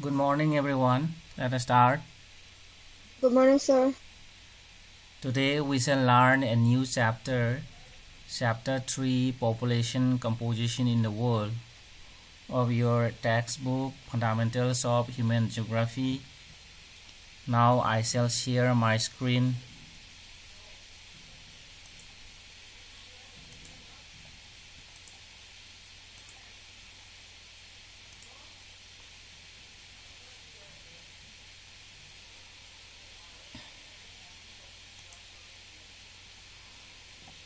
Good morning, everyone. Let us start. Good morning, sir. Today we shall learn a new chapter, Chapter 3, Population Composition in the World, of your textbook, Fundamentals of Human Geography. Now I shall share my screen.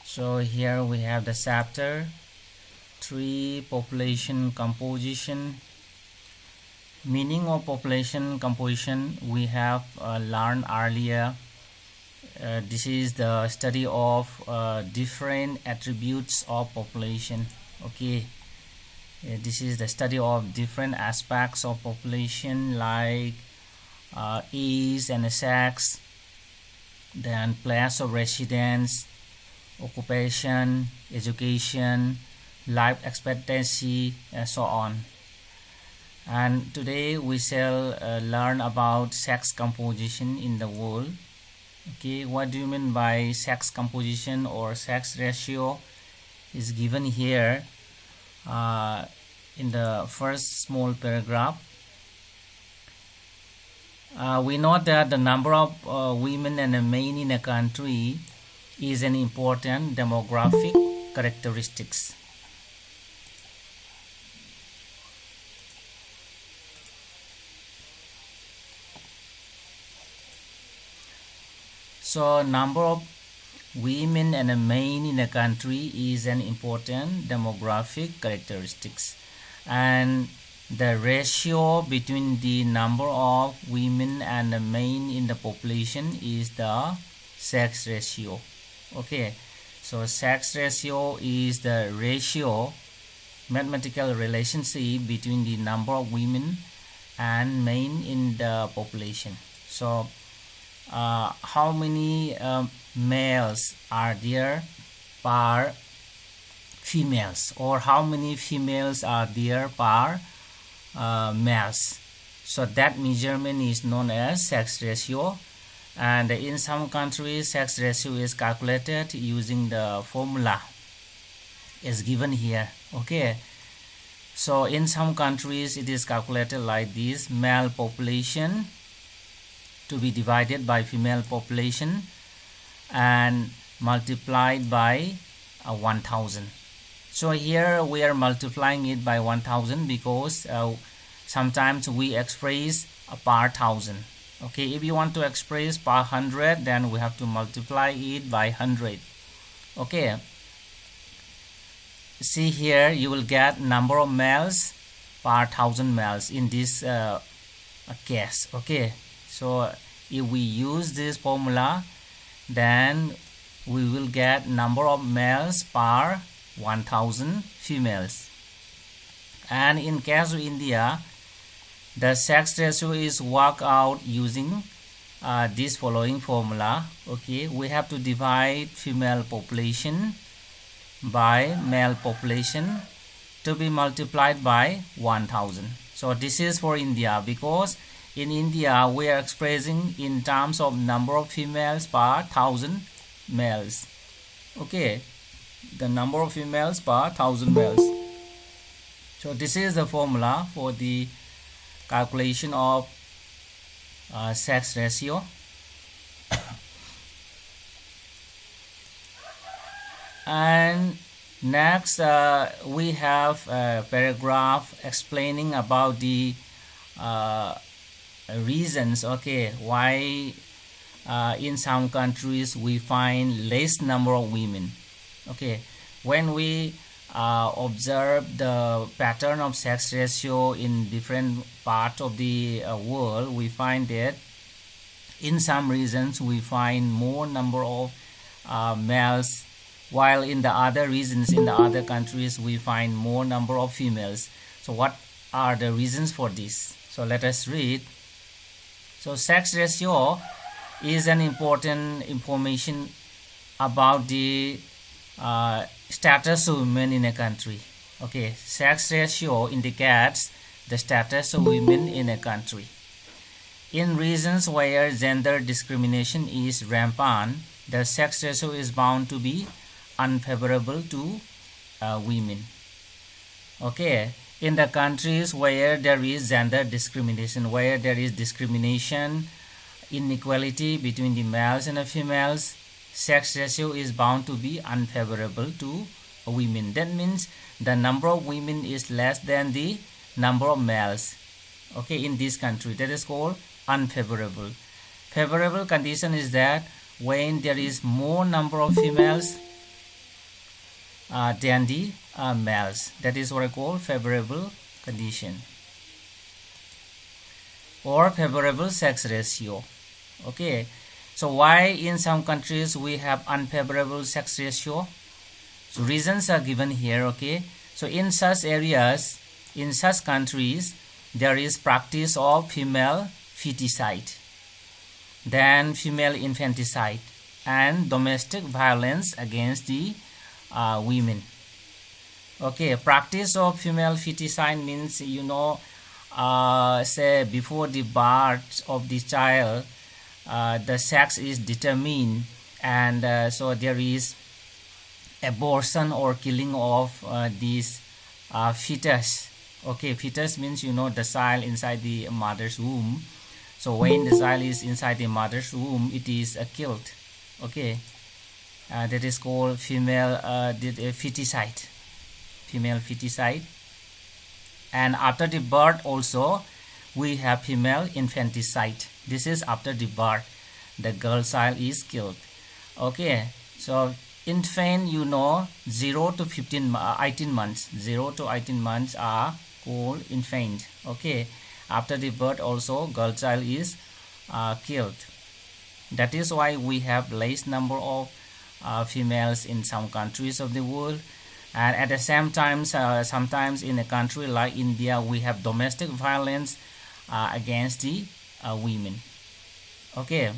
So here we have the chapter 3, Population Composition. Meaning of population composition we have learned earlier. This is the study of different attributes of population. Okay, this is the study of different aspects of population like age and sex, then place of residence, occupation, education, life expectancy, and so on. And today we shall learn about sex composition in the world. Okay, what do you mean by sex composition or sex ratio is given here in the first small paragraph. We know that the number of women and men in a country is an important demographic characteristics. So number of women and men in a country is an important demographic characteristics, and the ratio between the number of women and the men in the population is the sex ratio. Okay, so sex ratio is the ratio, mathematical relationship between the number of women and men in the population. So how many males are there per females, or how many females are there per males. So that measurement is known as sex ratio, and in some countries sex ratio is calculated using the formula is given here. Okay, so in some countries it is calculated like this: male population to be divided by female population and multiplied by 1000. So here we are multiplying it by 1000 because sometimes we express per thousand. Okay, if you want to express per 100, then we have to multiply it by 100. Okay, see here you will get number of males per 1000 males in this case. Okay, so if we use this formula, then we will get number of males per 1000 females. And in case of India, the sex ratio is worked out using this following formula. Okay, we have to divide female population by male population to be multiplied by 1000. So this is for India, because in India we are expressing in terms of number of females per 1000 males. Okay, the number of females per 1000 males. So this is the formula for the calculation of sex ratio. And next we have a paragraph explaining about the reasons, okay, why in some countries we find less number of women. Okay, when we observe the pattern of sex ratio in different parts of the world, we find that in some regions we find more number of males, while in the other regions, in the other countries, we find more number of females. So what are the reasons for this? So let us read. So sex ratio is an important information about the status of women in a country. Okay, sex ratio indicates the status of women in a country. In regions where gender discrimination is rampant, the sex ratio is bound to be unfavorable to women. Okay, in the countries where there is gender discrimination, where there is discrimination, inequality between the males and the females, sex ratio is bound to be unfavorable to women. That means the number of women is less than the number of males. Okay, in this country, that is called unfavorable. Favorable condition is that when there is more number of females than the males. That is what I call favorable condition or favorable sex ratio. Okay, so why in some countries we have unfavorable sex ratio? So reasons are given here. Okay, so in such areas, in such countries, there is practice of female feticide, then female infanticide, and domestic violence against the women. Okay, practice of female feticide means, say before the birth of the child, the sex is determined, and so there is abortion or killing of this fetus. Okay, fetus means the child inside the mother's womb. So when the child is inside the mother's womb, it is killed. Okay, that is called female feticide. Female feticide. And after the birth also, we have female infanticide. This is after the birth, the girl child is killed. Okay, so infant, 0 to 18 months. 0 to 18 months are called infant. Okay, after the birth also, girl child is killed. That is why we have less number of females in some countries of the world. And at the same time, sometimes in a country like India, we have domestic violence against the women. Okay,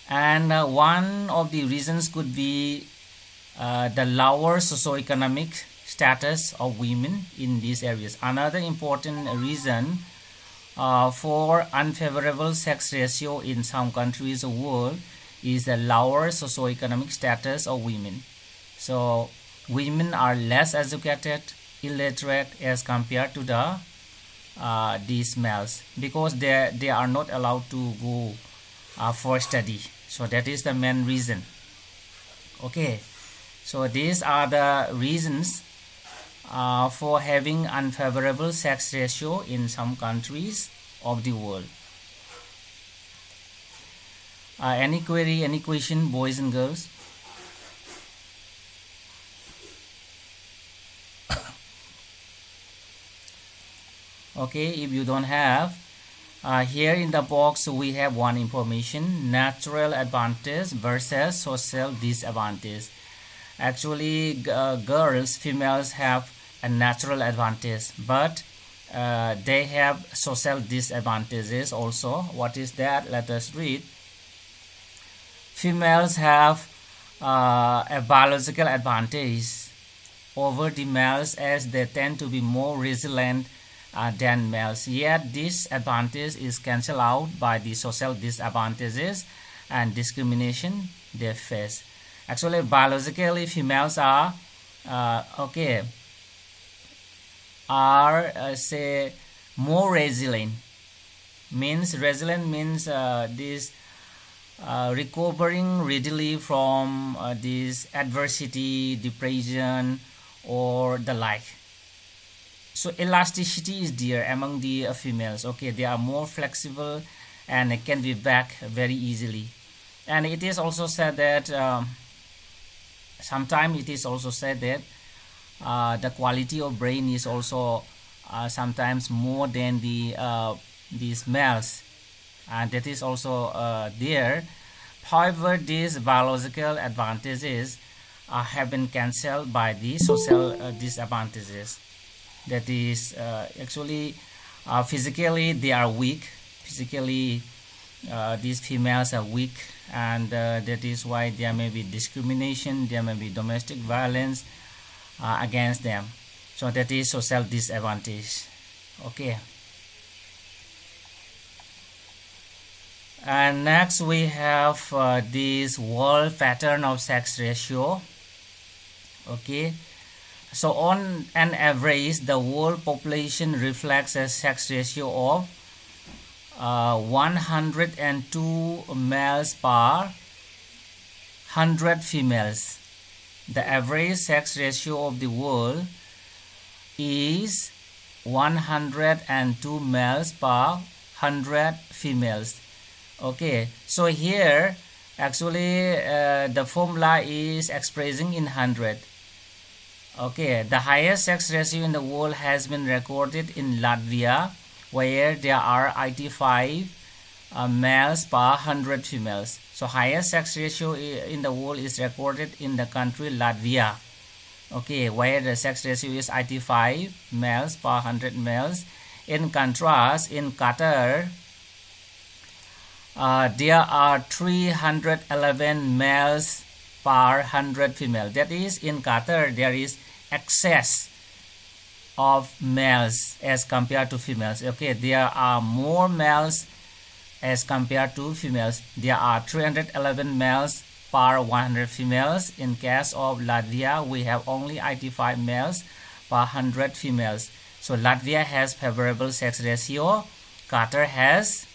and one of the reasons could be the lower socioeconomic status of women in these areas. Another important reason for unfavorable sex ratio in some countries of the world is the lower socioeconomic status of women. So women are less educated, illiterate as compared to these males, because they are not allowed to go for study. So that is the main reason. Okay, so these are the reasons for having unfavorable sex ratio in some countries of the world. Any query, any question, boys and girls? Okay, if you don't have, here in the box we have one information: natural advantage versus social disadvantage. Actually, girls, females have a natural advantage, but they have social disadvantages also. What is that? Let us read. Females have a biological advantage over the males, as they tend to be more resilient than males. Yet this advantage is cancelled out by the social disadvantages and discrimination they face. Actually, biologically, females are say more resilient. Resilient means this recovering readily from this adversity, depression, or the like. So elasticity is there among the females. Okay, they are more flexible and it can be back very easily. And it is also said that sometimes it is also said that the quality of brain is also sometimes more than these males, and that is also there. However, these biological advantages have been cancelled by the social disadvantages. That is actually physically they are weak. Physically these females are weak, and that is why there may be discrimination, there may be domestic violence against them. So that is social disadvantage. Okay. And next we have this world pattern of sex ratio. Okay, so on an average the world population reflects a sex ratio of 102 males per 100 females. The average sex ratio of the world is 102 males per 100 females. Okay, so here actually the formula is expressing in 100. Okay, the highest sex ratio in the world has been recorded in Latvia, where there are 85 males per 100 females. So highest sex ratio in the world is recorded in the country Latvia. Okay, where the sex ratio is 85 males per 100 males. In contrast, in Qatar, there are 311 males per 100 females. That is, in Qatar there is excess of males as compared to females. Okay, there are more males as compared to females. There are 311 males per 100 females. In case of Latvia, we have only 85 males per 100 females. So Latvia has favorable sex ratio. Qatar has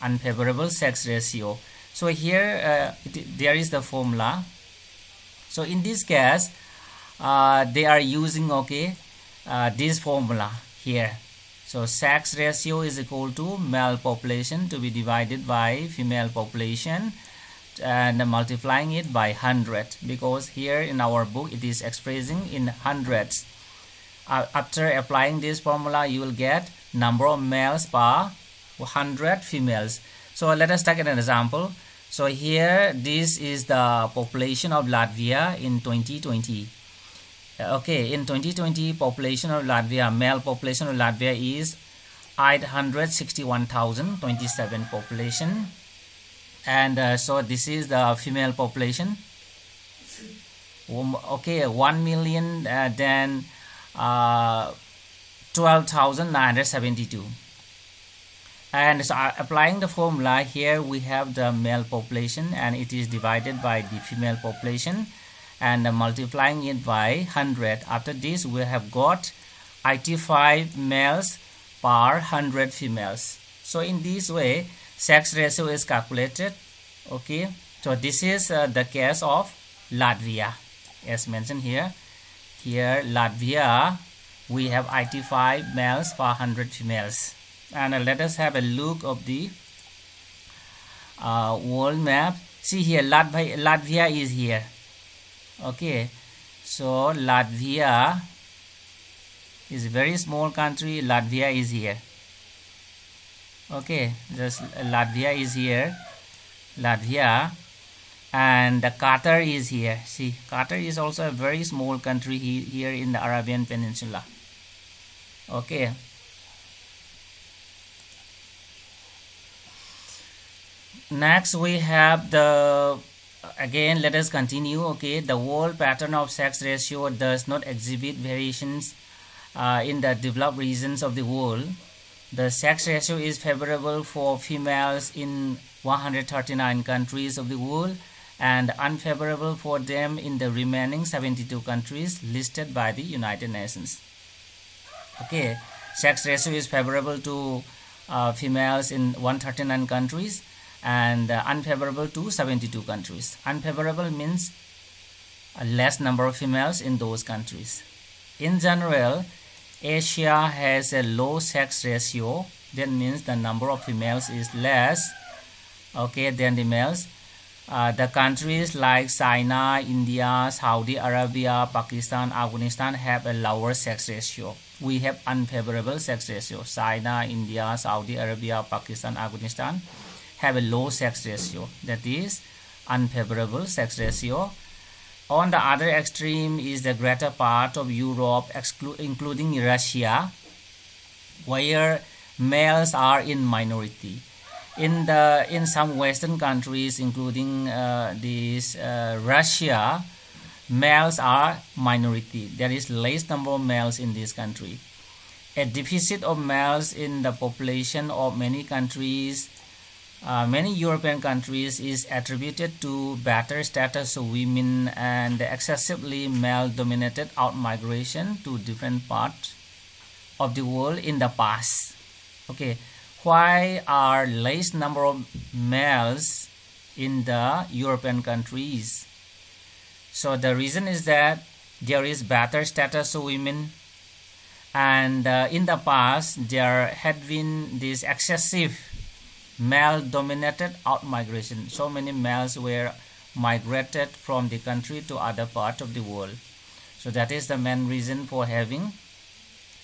unfavorable sex ratio. So here there is the formula. So in this case they are using this formula here. So sex ratio is equal to male population to be divided by female population and multiplying it by 100, because here in our book it is expressing in hundreds. After applying this formula you will get number of males per 100 females. So let us take an example. So here this is the population of Latvia in 2020. Okay, in 2020 population of Latvia, male population of Latvia is 861,027 population, and so this is the female population. Okay, 1,000,000 then 12,972. And so applying the formula here, we have the male population and it is divided by the female population and multiplying it by 100. After this we have got 85 males per 100 females. So in this way sex ratio is calculated. Okay, so this is the case of Latvia as mentioned here. Here Latvia, we have 85 males per 100 females. And let us have a look of the world map. See here, Latvia is here. Okay, so Latvia is a very small country. Latvia is here. Okay, just Latvia is here. Latvia, and the Qatar is here. See, Qatar is also a very small country here in the Arabian Peninsula. Okay. Next we have the, again let us continue. Okay, the world pattern of sex ratio does not exhibit variations in the developed regions of the world. The sex ratio is favorable for females in 139 countries of the world and unfavorable for them in the remaining 72 countries listed by the United Nations. Okay, sex ratio is favorable to females in 139 countries and unfavorable to 72 countries. Unfavorable means a less number of females in those countries. In general, Asia has a low sex ratio. That means the number of females is less, okay, than the males. The countries like China, India, Saudi Arabia, Pakistan, Afghanistan have a lower sex ratio. We have unfavorable sex ratio. China, India, Saudi Arabia, Pakistan, Afghanistan have a low sex ratio, that is unfavorable sex ratio. On the other extreme is the greater part of Europe, including Russia, where males are in minority. In some Western countries, including Russia, males are minority. There is less number of males in this country. a deficit of males in the population of many countries, many European countries, is attributed to better status of women and excessively male-dominated out-migration to different parts of the world in the past. Okay, why are less number of males in the European countries? So the reason is that there is better status of women, and in the past there had been this excessive male-dominated out-migration. So many males were migrated from the country to other parts of the world. So that is the main reason for having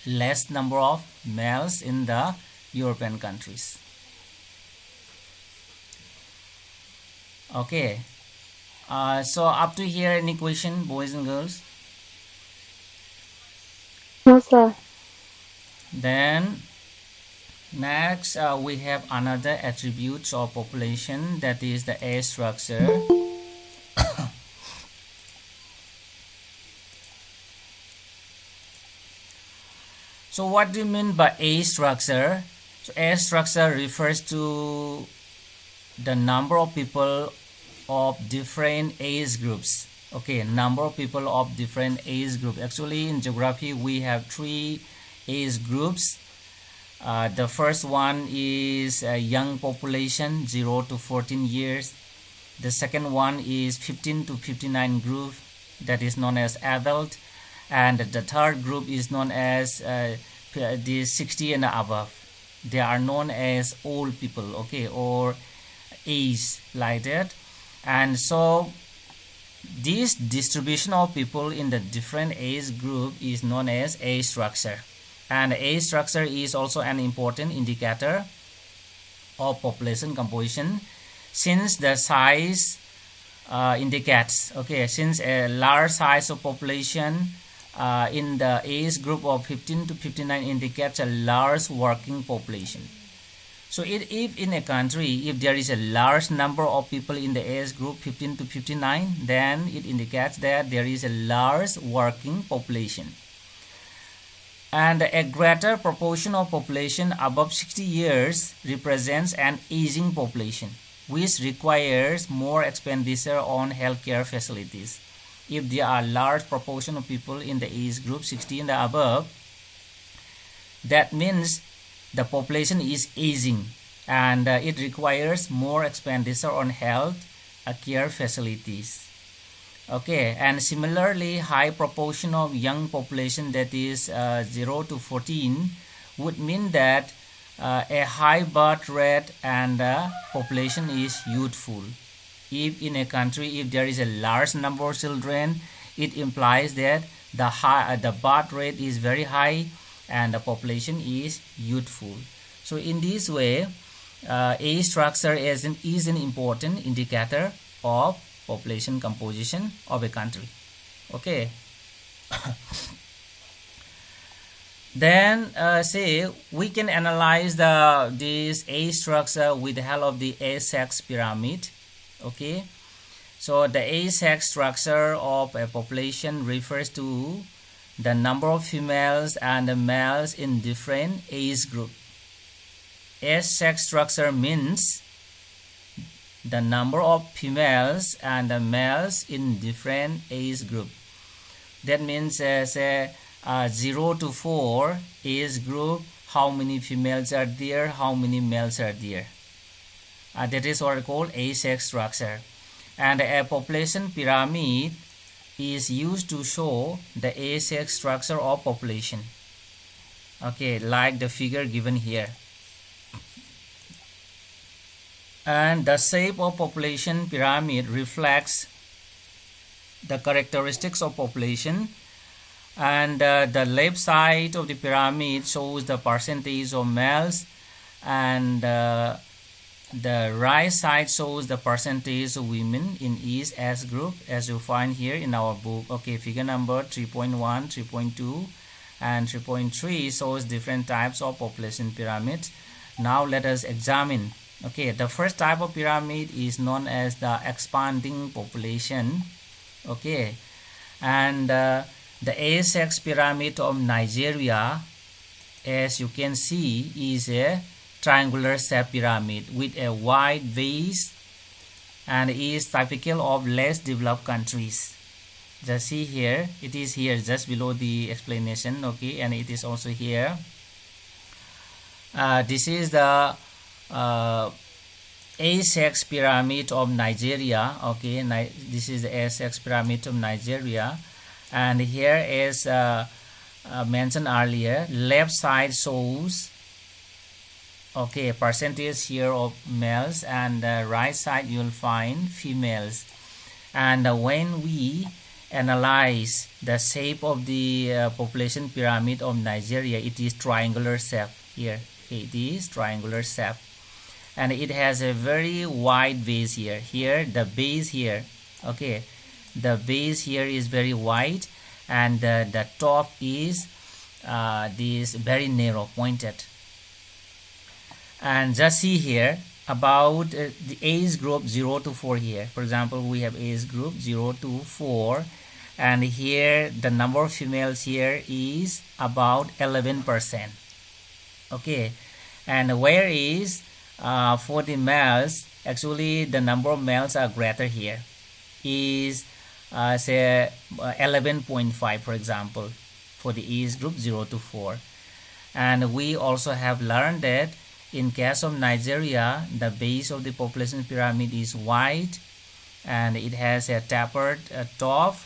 less number of males in the European countries. Okay, so up to here, any question, boys and girls? No, sir. Then next we have another attributes of population, that is the age structure. So what do you mean by age structure? So age structure refers to the number of people of different age groups. Okay, number of people of different age group. Actually in geography we have 3 age groups. The first one is a young population, 0 to 14 years. The second one is 15 to 59 group, that is known as adult. And the third group is known as the 60 and above. They are known as old people, okay, or age, like that. And so this distribution of people in the different age group is known as age structure. And age structure is also an important indicator of population composition, since the size indicates, okay, since a large size of population in the age group of 15 to 59 indicates a large working population. So if in a country, if there is a large number of people in the age group 15 to 59, then it indicates that there is a large working population. And a greater proportion of population above 60 years represents an aging population, which requires more expenditure on healthcare facilities. If there are large proportion of people in the age group 60 and above, that means the population is aging, and it requires more expenditure on health care facilities. Okay, and similarly, high proportion of young population, that is 0 to 14, would mean that a high birth rate and population is youthful. If in a country, if there is a large number of children, it implies that the birth rate is very high and the population is youthful. So in this way, age structure is an important indicator of population composition of a country. Okay. Then say we can analyze this age structure with the help of the age-sex pyramid. Okay, so the age-sex structure of a population refers to the number of females and the males in different age group. Age-sex structure means the number of females and the males in different age group. That means say 0 to 4 age group, how many females are there, how many males are there. That is what I call age-sex structure. And a population pyramid is used to show the age-sex structure of population. Okay, like the figure given here. And the shape of population pyramid reflects the characteristics of population, and the left side of the pyramid shows the percentage of males, and the right side shows the percentage of women in each age group, as you find here in our book. Okay, figure number 3.1, 3.2 and 3.3 shows different types of population pyramids. Now let us examine. Okay, the first type of pyramid is known as the expanding population. Okay, and the age-sex pyramid of Nigeria as you can see, is a triangular shaped pyramid with a wide base and is typical of less developed countries. Just see here, it is here just below the explanation, okay, and it is also here. This is the A6 pyramid of Nigeria, okay. This is the A6 pyramid of Nigeria, and here is mentioned earlier, left side shows, okay, percentage here of males, and right side you will find females. And when we analyze the shape of the population pyramid of Nigeria, it is triangular shape here. Okay, it is triangular shape, and it has a very wide base here. Here the base here, okay, the base here is very wide, and the top is this very narrow pointed. And just see here about the age group 0 to 4 here. For example, we have age group 0 to 4, and here the number of females here is about 11%, okay. And where is for the males, actually the number of males are greater here, is say 11.5, for example, for the age group 0 to 4. And we also have learned that in case of Nigeria, the base of the population pyramid is wide and it has a tapered top,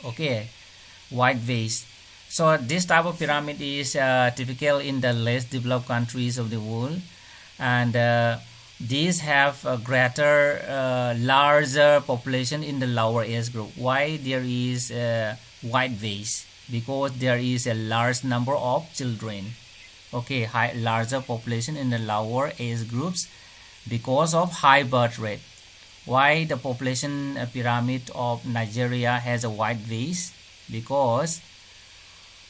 okay, wide base. So this type of pyramid is typical in the less developed countries of the world, and these have a greater, larger population in the lower age group. Why there is a wide base? Because there is a large number of children, okay, larger population in the lower age groups because of high birth rate. Why the population pyramid of Nigeria has a wide base? Because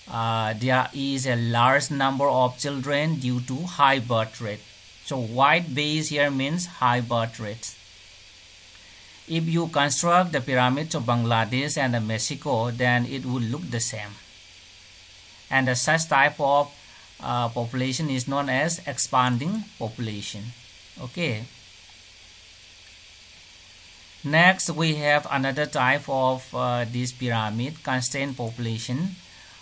there is a large number of children due to high birth rate. So wide base here means high birth rate. If you construct the pyramids of Bangladesh and Mexico, then it would look the same. And such type of population is known as expanding population, okay. Next, we have another type of this pyramid, constrained population,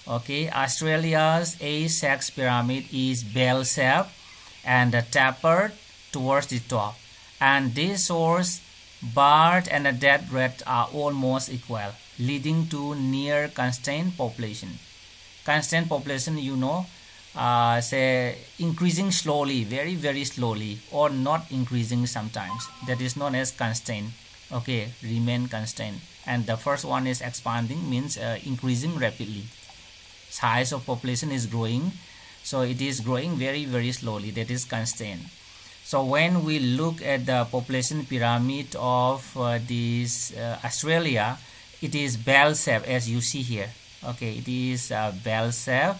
okay. Australia's A6 pyramid is bell shaped and tapered towards the top, and this shows birth and the death rate are almost equal, leading to near constrained population. Constrained population, you know, say increasing slowly, very slowly, or not increasing sometimes. That is known as constrained, okay, remain constrained. And the first one is expanding, means increasing rapidly. Size of population is growing, so it is growing very slowly. That is constrained. So when we look at the population pyramid of this Australia, it is bell shape, as you see here, okay. It is bell shape,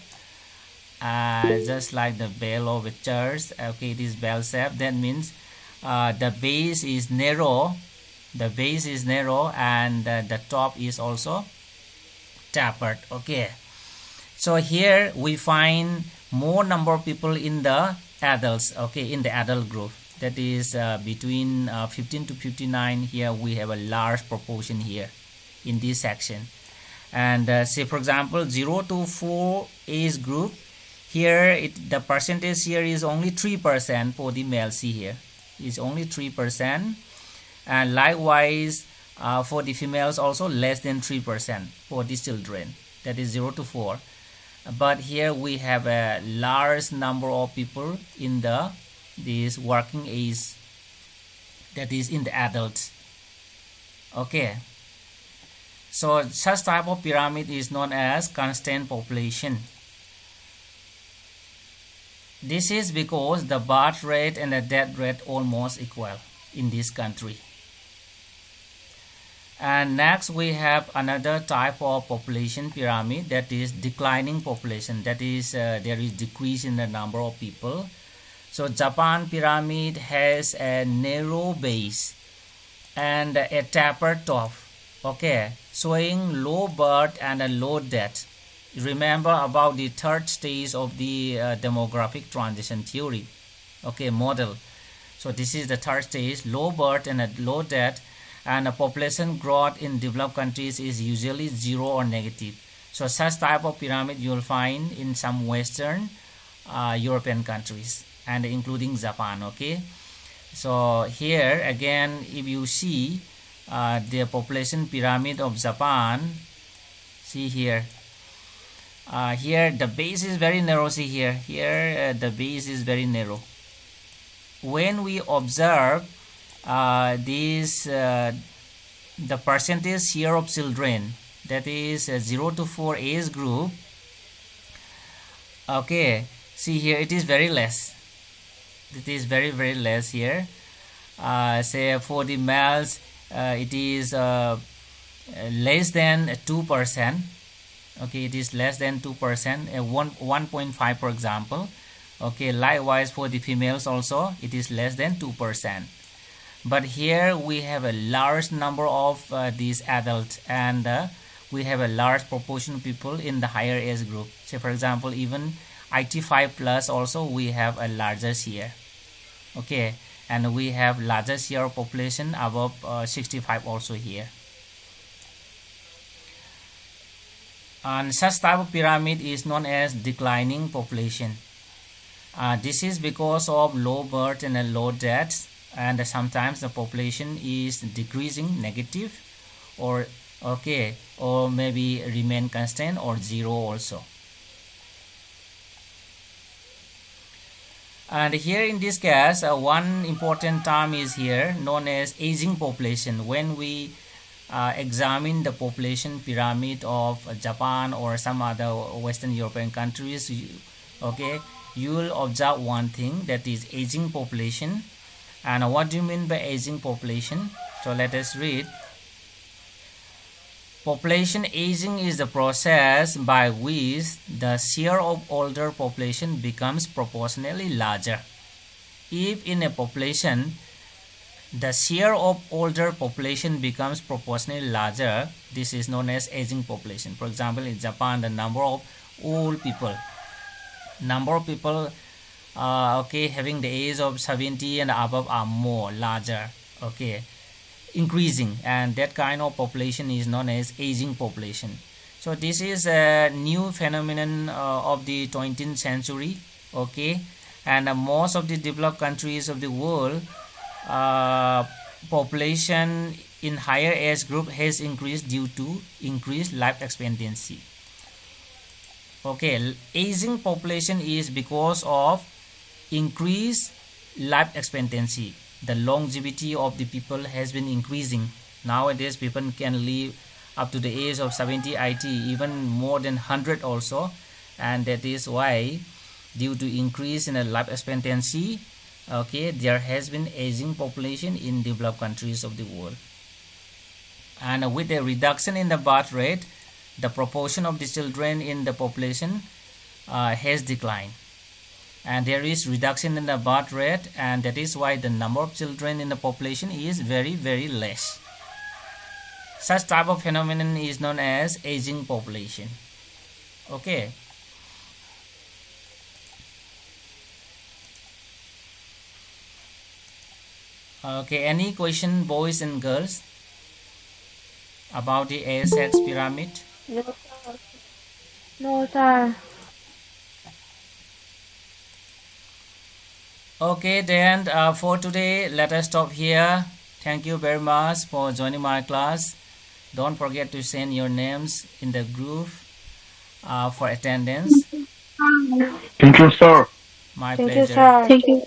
just like the bell of a church, okay. It is bell shape. That means the base is narrow, and the top is also tapered, okay. So here we find more number of people in the adults, okay, in the adult group, that is between 15 to 59. Here we have a large proportion here in this section. And say for example 0 to 4 age group, here the percentage here is only 3% for the male. See here is only 3%, and likewise for the females also less than 3% for the children, that is 0 to 4. But here we have a large number of people in this working age, that is in the adults, okay. So such type of pyramid is known as constrained population. This is because the birth rate and the death rate almost equal in this country. And next we have another type of population pyramid, that is declining population, that is there is decrease in the number of people. So Japan pyramid has a narrow base and a tapered top, okay, showing low birth and a low death. remember about the third stage of the demographic transition theory, okay, model. So this is the third stage, low birth and a low death, and a population growth in developed countries is usually zero or negative. So such type of pyramid you will find in some Western European countries and including Japan, okay. So here again, if you see the population pyramid of Japan, see here, here the base is very narrow. See here the base is very narrow. When we observe this the percentage share of children, that is 0 to 4 age group, okay, see here it is very less. It is very less here. Say for the males it is less than 2%. Okay, it is less than 2%, 1.5 for example. Okay, likewise for the females also it is less than 2%. But here we have a large number of these adults, and we have a large proportion of people in the higher age group. Say for example, even 85 plus also we have a larger share. Okay, and we have larger share of population above 65 also here. And such type of pyramid is known as declining population. This is because of low birth and a low death, and sometimes the population is decreasing, negative, or okay, or maybe remain constant or zero also. And here in this case, one important term is here known as aging population. When we examine the population pyramid of Japan or some other Western European countries, okay, you will observe one thing, that is aging population. And what do you mean by aging population? So let us read. Population aging is the process by which the share of older population becomes proportionally larger. If in a population the share of older population becomes proportionally larger, this is known as aging population. For example, in Japan, the number of old people, okay, having the age of 70 and above are more larger, okay, increasing, and that kind of population is known as aging population. So this is a new phenomenon of the 20th century, okay, and most of the developed countries of the world, population in higher age group has increased due to increased life expectancy. Okay, aging population is because of increased life expectancy. The longevity of the people has been increasing. Nowadays people can live up to the age of 70, 80, even more than 100 also, and that is why, due to increase in the life expectancy, okay, there has been aging population in developed countries of the world. And with a reduction in the birth rate, the proportion of the children in the population has declined, and there is reduction in the birth rate, and that is why the number of children in the population is very less. Such type of phenomenon is known as aging population. Okay. Okay, any question, boys and girls, about the ASX pyramid? No, sir. No, sir. Okay, then for today, let us stop here. Thank you very much for joining my class. Don't forget to send your names in the group for attendance. Thank you, sir. My Thank pleasure. you, sir. Thank you.